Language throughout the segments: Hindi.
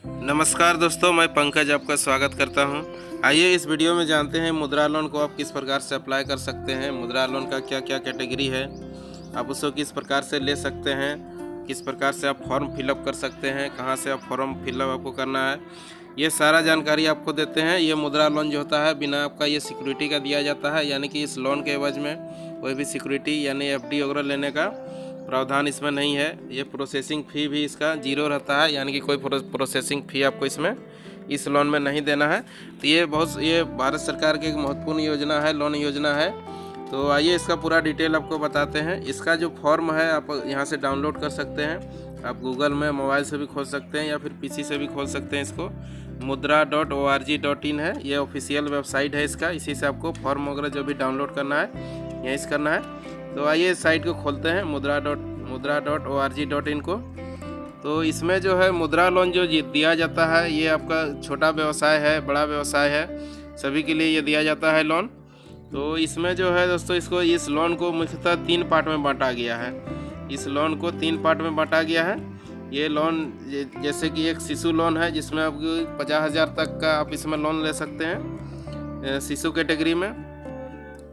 नमस्कार दोस्तों, मैं पंकज आपका स्वागत करता हूं। आइए इस वीडियो में जानते हैं मुद्रा लोन को आप किस प्रकार से अप्लाई कर सकते हैं। मुद्रा लोन का क्या क्या कैटेगरी है, आप उसको किस प्रकार से ले सकते हैं, किस प्रकार से आप फॉर्म फिलअप कर सकते हैं, कहां से आप फॉर्म फिलअप आपको करना है, ये सारा जानकारी आपको देते हैं। ये मुद्रा लोन जो होता है बिना आपका ये सिक्योरिटी का दिया जाता है, यानी कि इस लोन के एवज में कोई भी सिक्योरिटी यानी एफडी वगैरह लेने का प्रावधान इसमें नहीं है। ये प्रोसेसिंग फ़ी भी इसका जीरो रहता है, यानी कि कोई प्रोसेसिंग फ़ी आपको इसमें इस लोन में नहीं देना है। तो ये भारत सरकार की एक महत्वपूर्ण योजना है, लोन योजना है। तो आइए इसका पूरा डिटेल आपको बताते हैं। इसका जो फॉर्म है आप यहाँ से डाउनलोड कर सकते हैं। आप गूगल में मोबाइल से भी खोल सकते हैं या फिर पीसी से भी खोल सकते हैं। इसको mudra.org.in है, ये ऑफिशियल वेबसाइट है इसका। इसी से आपको फॉर्म वगैरह जो भी डाउनलोड करना है यहीं से करना है। तो आइए इस साइट को खोलते हैं, mudra.org.in को। तो इसमें जो है मुद्रा लोन जो दिया जाता है, ये आपका छोटा व्यवसाय है, बड़ा व्यवसाय है, सभी के लिए ये दिया जाता है लोन। तो इसमें जो है दोस्तों, इस लोन को मुख्यतः 3 पार्ट में बांटा गया है। इस लोन को 3 पार्ट में बांटा गया है। ये लोन जैसे कि एक शिशु लोन है, जिसमें आपको 50,000 तक का आप इसमें लोन ले सकते हैं शिशु कैटेगरी में।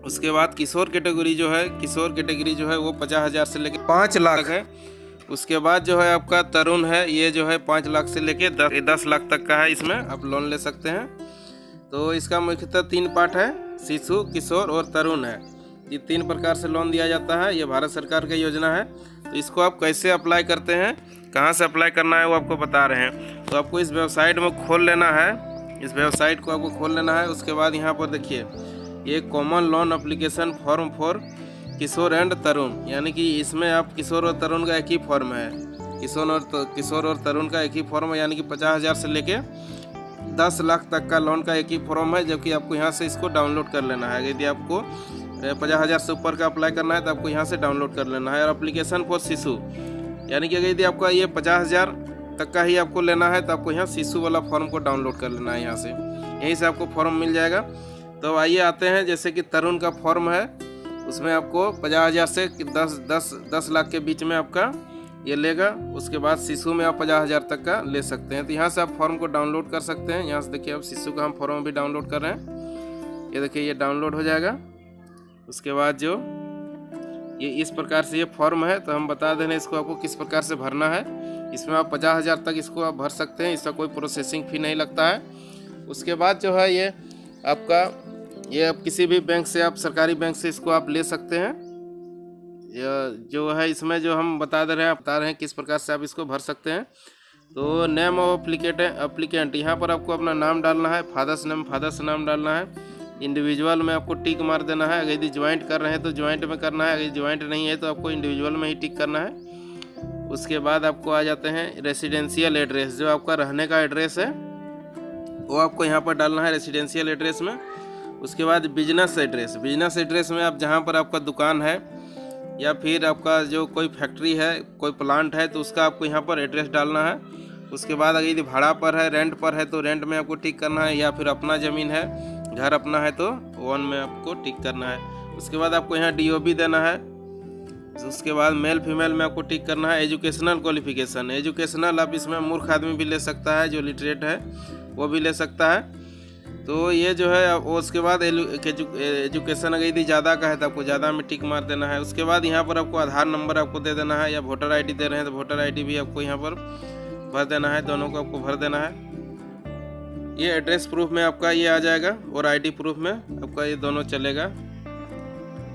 उसके बाद किशोर कैटेगरी जो है वो 50,000 से लेकर 5 लाख है। उसके बाद जो है आपका तरुण है, ये जो है 5 लाख से लेकर 10 लाख तक का है, इसमें आप लोन ले सकते हैं। तो इसका मुख्यतः 3 पार्ट है, शिशु, किशोर और तरुण है। ये 3 प्रकार से लोन दिया जाता है। ये भारत सरकार की योजना है। तो इसको आप कैसे अप्लाई करते हैं, कहाँ से अप्लाई करना है, वो आपको बता रहे हैं। तो आपको इस वेबसाइट में खोल लेना है, इस वेबसाइट को आपको खोल लेना है। उसके बाद यहाँ पर देखिए, ये common loan application form for Kishore and Tarun, यानी कि इसमें आप किशोर और तरुण का एक ही फॉर्म है। किशोर और तरुण का एक ही फॉर्म है, यानी कि 50,000 से लेके 10 लाख तक का लोन का एक ही फॉर्म है। जबकि आपको यहाँ से इसको डाउनलोड कर लेना है। यदि आपको 50,000 से ऊपर का अप्लाई करना है तो आपको यहाँ से डाउनलोड कर लेना है। और एप्लीकेशन फॉर शिशु, यानी कि यदि आपका ये 50,000 तक का ही आपको लेना है तो आपको यहाँ शिशु वाला फॉर्म को डाउनलोड कर लेना है। यहाँ से यहीं से आपको फॉर्म मिल जाएगा। तो आइए आते हैं, जैसे कि तरुण का फॉर्म है, उसमें आपको 50,000 से 10 लाख के बीच में आपका ये लेगा। उसके बाद शिशु में आप 50,000 तक का ले सकते हैं। तो यहाँ से आप फॉर्म को डाउनलोड कर सकते हैं। यहाँ से देखिए, अब शिशु का हम फॉर्म भी डाउनलोड कर रहे हैं। ये देखिए, ये डाउनलोड हो जाएगा। उसके बाद जो ये इस प्रकार से ये फॉर्म है, तो हम बता दें इसको आपको किस प्रकार से भरना है। इसमें आप 50,000 तक इसको आप भर सकते हैं, इसका कोई प्रोसेसिंग फ़ी नहीं लगता है। उसके बाद जो है ये आपका, ये आप किसी भी बैंक से, आप सरकारी बैंक से इसको आप ले सकते हैं। जो है इसमें जो हम बता रहे हैं किस प्रकार से आप इसको भर सकते हैं। तो नेम ऑफ एप्लीकेंट, यहाँ पर आपको अपना नाम डालना है। फादर्स नाम डालना है। इंडिविजुअल में आपको टिक मार देना है। अगर यदि ज्वाइंट कर रहे हैं तो ज्वाइंट में करना है, अगर ज्वाइंट नहीं है तो आपको इंडिविजुअल में ही टिक करना है। उसके बाद आपको आ जाते हैं रेसिडेंशियल एड्रेस, जो आपका रहने का एड्रेस है वो आपको यहाँ पर डालना है रेसिडेंशियल एड्रेस में। उसके बाद बिजनेस एड्रेस में आप जहाँ पर आपका दुकान है या फिर आपका जो कोई फैक्ट्री है, कोई प्लांट है, तो उसका आपको यहाँ पर एड्रेस डालना है। उसके बाद अगर यदि भाड़ा पर है, रेंट पर है, तो रेंट में आपको टिक करना है। या फिर अपना ज़मीन है, घर अपना है, तो वन में आपको टिक करना है। उसके बाद आपको यहाँ DOB देना है। उसके बाद मेल फीमेल में आपको टिक करना है। एजुकेशनल क्वालिफिकेशन, आप इसमें मूर्ख आदमी भी ले सकता है, जो लिटरेट है वो भी ले सकता है। तो ये जो है, उसके बाद एजुकेशन अगर यदि ज़्यादा का है तो आपको ज़्यादा में टिक मार देना है। उसके बाद यहाँ पर आपको आधार नंबर आपको दे देना है, या वोटर ID दे रहे हैं तो वोटर ID भी आपको यहाँ पर भर देना है। दोनों को आपको भर देना है। ये एड्रेस प्रूफ में आपका ये आ जाएगा और ID प्रूफ में आपका ये दोनों चलेगा।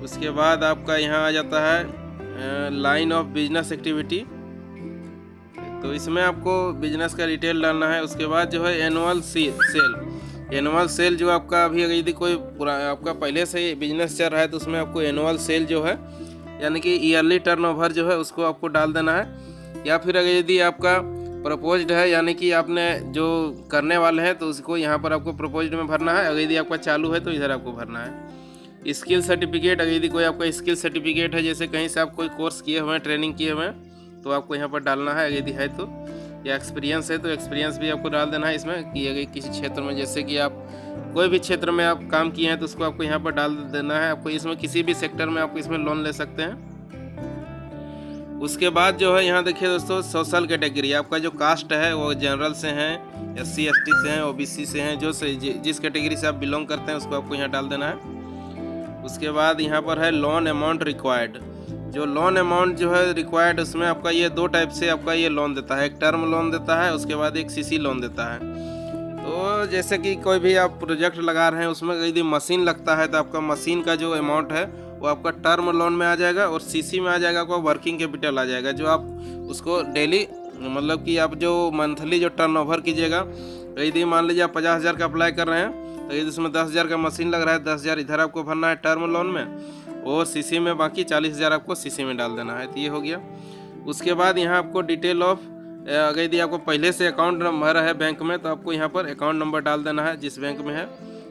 उसके बाद आपका यहाँ आ जाता है लाइन ऑफ बिजनेस एक्टिविटी, तो इसमें आपको बिजनेस का डिटेल डालना है। उसके बाद जो है एनुअल सेल जो आपका अभी अगर यदि कोई आपका पहले से ही बिजनेस चल रहा है तो उसमें आपको एनुअल सेल जो है, यानी कि ईयरली टर्नओवर जो है, उसको आपको डाल देना है। या फिर अगर यदि आपका प्रपोज्ड है, यानी कि आपने जो करने वाले हैं, तो उसको यहाँ पर आपको प्रपोज्ड में भरना है। अगर यदि आपका चालू है तो इधर आपको भरना है। स्किल सर्टिफिकेट, अगर यदि कोई आपका स्किल सर्टिफिकेट है, जैसे कहीं से आप कोई कोर्स किए हुए हैं, ट्रेनिंग किए हुए हैं, तो आपको यहाँ पर डालना है। अगर यदि है तो, या एक्सपीरियंस है तो एक्सपीरियंस भी आपको डाल देना है इसमें, कि अगर किसी क्षेत्र में, जैसे कि आप कोई भी क्षेत्र में आप काम किए हैं तो उसको आपको यहाँ पर डाल देना है। आपको इसमें किसी भी सेक्टर में आपको इसमें लोन ले सकते हैं। उसके बाद जो है यहाँ देखिए दोस्तों सोशल कैटेगरी, आपका जो कास्ट है वो जनरल से हैं, SC ST से हैं, OBC से हैं, जिस कैटेगरी से आप बिलोंग करते हैं उसको आपको यहाँ डाल देना है। उसके बाद यहाँ पर है लोन अमाउंट रिक्वायर्ड। जो लोन अमाउंट जो है रिक्वायर्ड, उसमें आपका ये 2 टाइप से आपका ये लोन देता है, एक टर्म लोन देता है, उसके बाद एक CC लोन देता है। तो जैसे कि कोई भी आप प्रोजेक्ट लगा रहे हैं उसमें यदि मशीन लगता है तो आपका मशीन का जो अमाउंट है वो आपका टर्म लोन में आ जाएगा, और CC में आ जाएगा आपका वर्किंग कैपिटल आ जाएगा, जो आप उसको डेली मतलब कि आप जो मंथली जो टर्नओवर कीजिएगा। यदि मान लीजिए आप 50,000 का अप्लाई कर रहे हैं तो यदि उसमें 10,000 का मशीन लग रहा है, 10,000 इधर आपको भरना है टर्म लोन में, और CC में बाकी 40,000 आपको CC में डाल देना है। तो ये हो गया। उसके बाद यहाँ आपको डिटेल ऑफ, अगर यदि आपको पहले से अकाउंट नंबर है बैंक में तो आपको यहाँ पर अकाउंट नंबर डाल देना है, जिस बैंक में है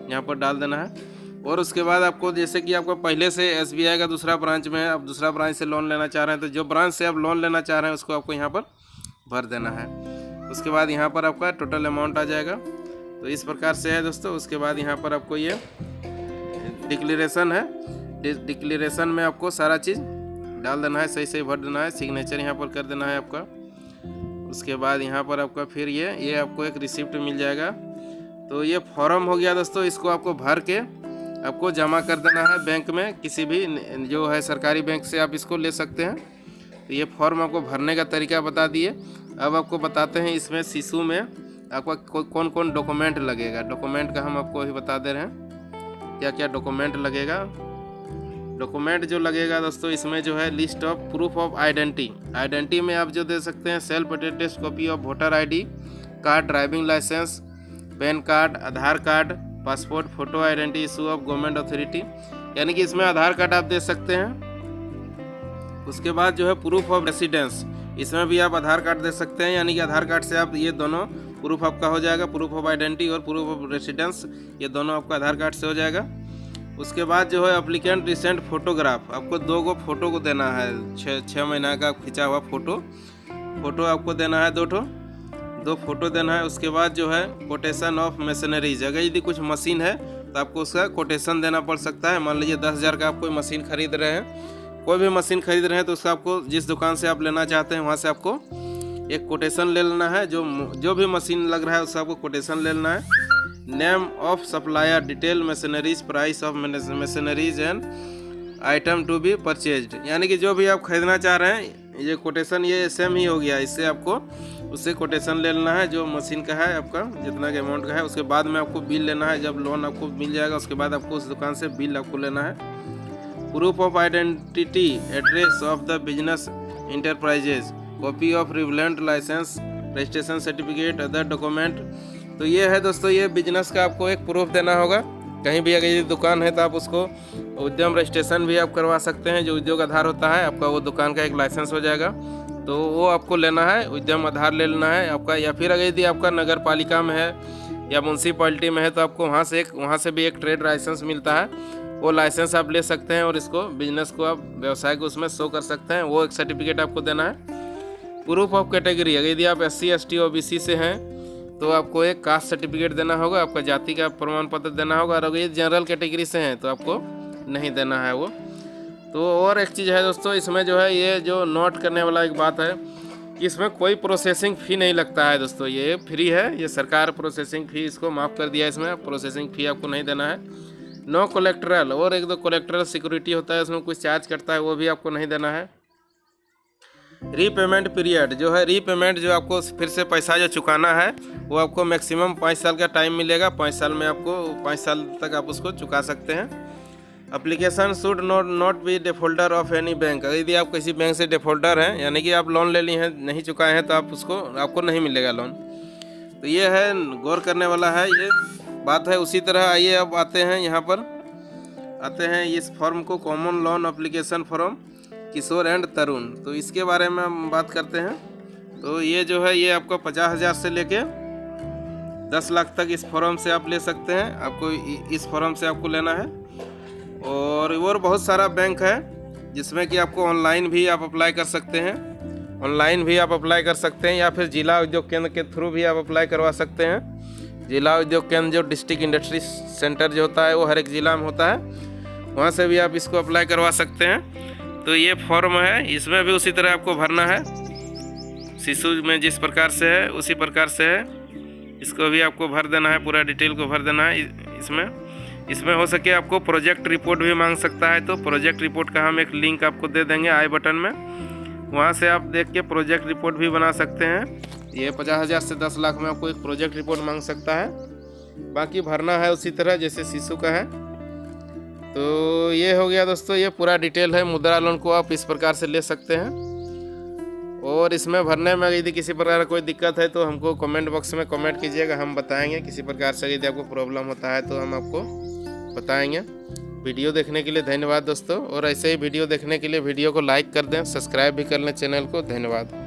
यहाँ पर डाल देना है। और उसके बाद आपको जैसे कि आपको पहले से SBI का दूसरा ब्रांच में है, आप दूसरा ब्रांच से लोन लेना चाह रहे हैं तो जो ब्रांच से आप लोन लेना चाह रहे हैं उसको आपको यहाँ पर भर देना है। उसके बाद यहाँ पर आपका टोटल अमाउंट आ जाएगा। तो इस प्रकार से है दोस्तों। उसके बाद यहाँ पर आपको ये डिक्लेरेशन है, डिक्लेरेशन में आपको सारा चीज़ डाल देना है, सही सही भर देना है, सिग्नेचर यहाँ पर कर देना है आपका। उसके बाद यहाँ पर आपका फिर ये आपको एक रिसिप्ट मिल जाएगा। तो ये फॉर्म हो गया दोस्तों, इसको आपको भर के आपको जमा कर देना है बैंक में, किसी भी जो है सरकारी बैंक से आप इसको ले सकते हैं। तो ये फॉर्म आपको भरने का तरीका बता दिए। अब आपको बताते हैं इसमें शिशु में आपका कौन कौन डॉक्यूमेंट लगेगा। डॉक्यूमेंट का हम आपको अभी बता दे रहे हैं क्या क्या डॉक्यूमेंट लगेगा। डॉक्यूमेंट जो लगेगा दोस्तों इसमें जो है list of proof of identity में आप जो दे सकते हैं self attested copy of voter ID card, driving licence, PAN card, Aadhaar card, passport, photo identity issue of government authority, यानी कि इसमें आधार कार्ड आप दे सकते हैं। उसके बाद जो है प्रूफ ऑफ रेसिडेंस, इसमें भी आप आधार कार्ड दे सकते हैं, यानी कि आधार कार्ड से आप ये दोनों प्रूफ आपका हो जाएगा, प्रूफ ऑफ आइडेंटिटी और प्रूफ ऑफ रेसिडेंस, ये दोनों आपका आधार कार्ड से हो जाएगा। उसके बाद जो है एप्लीकेंट रिसेंट फोटोग्राफ, आपको 2 फोटो को देना है, 6 महीना का खिंचा हुआ फोटो आपको देना है, 2 फोटो देना है। उसके बाद जो है कोटेशन ऑफ मशीनरीज, अगर यदि कुछ मशीन है तो आपको उसका कोटेशन देना पड़ सकता है। मान लीजिए 10,000 का आप कोई मशीन खरीद रहे हैं, कोई भी मशीन खरीद रहे हैं तो उसका आपको जिस दुकान से आप लेना चाहते हैं वहाँ से आपको एक कोटेशन ले लेना है। जो भी मशीन लग रहा है उसका आपको कोटेशन ले लेना है। Name of supplier, detail machineries, price of machineries and item to be purchased, यानी कि जो भी आप खरीदना चाह रहे हैं ये कोटेशन ये सेम ही हो गया, इससे आपको उससे कोटेशन ले लेना है जो मशीन का है आपका जितना के अमाउंट का है। उसके बाद में आपको बिल लेना है, जब लोन आपको मिल जाएगा उसके बाद आपको उस दुकान से बिल आपको लेना है। Proof of identity, address of the business enterprises, copy of relevant licence, registration certificate, other document. तो ये है दोस्तों, ये बिजनेस का आपको एक प्रूफ देना होगा। कहीं भी अगर ये दुकान है तो आप उसको उद्यम रजिस्ट्रेशन भी आप करवा सकते हैं, जो उद्योग आधार होता है आपका, वो दुकान का एक लाइसेंस हो जाएगा, तो वो आपको लेना है, उद्यम आधार ले लेना है आपका। या फिर अगर यदि आपका नगर पालिका में है या म्यूनसिपैलिटी में है तो आपको वहाँ से भी एक ट्रेड लाइसेंस मिलता है, वो लाइसेंस आप ले सकते हैं और इसको बिजनेस को आप व्यवसाय को उसमें शो कर सकते हैं, वो एक सर्टिफिकेट आपको देना है। प्रूफ ऑफ कैटेगरी, अगर यदि आप SC ST OBC से हैं तो आपको एक कास्ट सर्टिफिकेट देना होगा, आपका जाति का प्रमाण पत्र देना होगा, और अगर ये जनरल कैटेगरी से हैं तो आपको नहीं देना है वो। तो और एक चीज़ है दोस्तों, इसमें जो है ये जो नोट करने वाला एक बात है कि इसमें कोई प्रोसेसिंग फ़ी नहीं लगता है दोस्तों, ये फ्री है, ये सरकार प्रोसेसिंग फ़ी इसको माफ़ कर दिया है, इसमें प्रोसेसिंग फ़ी आपको नहीं देना है। नो कोलेक्ट्रल, और एक 2 कोलेक्ट्रल सिक्योरिटी होता है उसमें कुछ चार्ज करता है, वो भी आपको नहीं देना है। रीपेमेंट पीरियड जो है, रीपेमेंट जो आपको फिर से पैसा जो चुकाना है वो आपको मैक्सिमम 5 साल का टाइम मिलेगा, 5 साल में आपको 5 साल तक आप उसको चुका सकते हैं। Application should not be defaulter of any bank, यदि आप किसी बैंक से डिफॉल्टर हैं यानी कि आप लोन ले लिए हैं नहीं चुकाए हैं तो आपको नहीं मिलेगा लोन। तो ये है गौर करने वाला है, ये बात है। उसी तरह आइए अब आते हैं यहाँ पर आते हैं इस फॉर्म को, common loan application form Kishor and Tarun, तो इसके बारे में हम बात करते हैं। तो ये जो है ये आपको 50,000 से लेके 10 लाख तक इस फॉर्म से आप ले सकते हैं, आपको इस फॉर्म से आपको लेना है। और बहुत सारा बैंक है जिसमें कि आपको ऑनलाइन भी आप अप्लाई कर सकते हैं, या फिर जिला उद्योग केंद्र के थ्रू भी आप अप्लाई करवा सकते हैं। जिला उद्योग केंद्र जो डिस्ट्रिक्ट इंडस्ट्री सेंटर जो होता है वो हर एक ज़िला में होता है, वहाँ से भी आप इसको अप्लाई करवा सकते हैं। तो ये फॉर्म है, इसमें भी उसी तरह आपको भरना है। शिशु में जिस प्रकार से है उसी प्रकार से है, इसको भी आपको भर देना है, पूरा डिटेल को भर देना है। इसमें हो सके आपको प्रोजेक्ट रिपोर्ट भी मांग सकता है, तो प्रोजेक्ट रिपोर्ट का हम एक लिंक आपको दे देंगे आई बटन में, वहाँ से आप देख के प्रोजेक्ट रिपोर्ट भी बना सकते हैं। ये 50,000 से 10 लाख में आपको एक प्रोजेक्ट रिपोर्ट मांग सकता है। बाकी भरना है उसी तरह जैसे शिशु का है। तो ये हो गया दोस्तों, ये पूरा डिटेल है। मुद्रा लोन को आप इस प्रकार से ले सकते हैं। और इसमें भरने में यदि किसी प्रकार का कोई दिक्कत है तो हमको कमेंट बॉक्स में कमेंट कीजिएगा, हम बताएंगे। किसी प्रकार से यदि आपको प्रॉब्लम होता है तो हम आपको बताएंगे। वीडियो देखने के लिए धन्यवाद दोस्तों, और ऐसे ही वीडियो देखने के लिए वीडियो को लाइक कर दें, सब्सक्राइब भी कर लें चैनल को। धन्यवाद।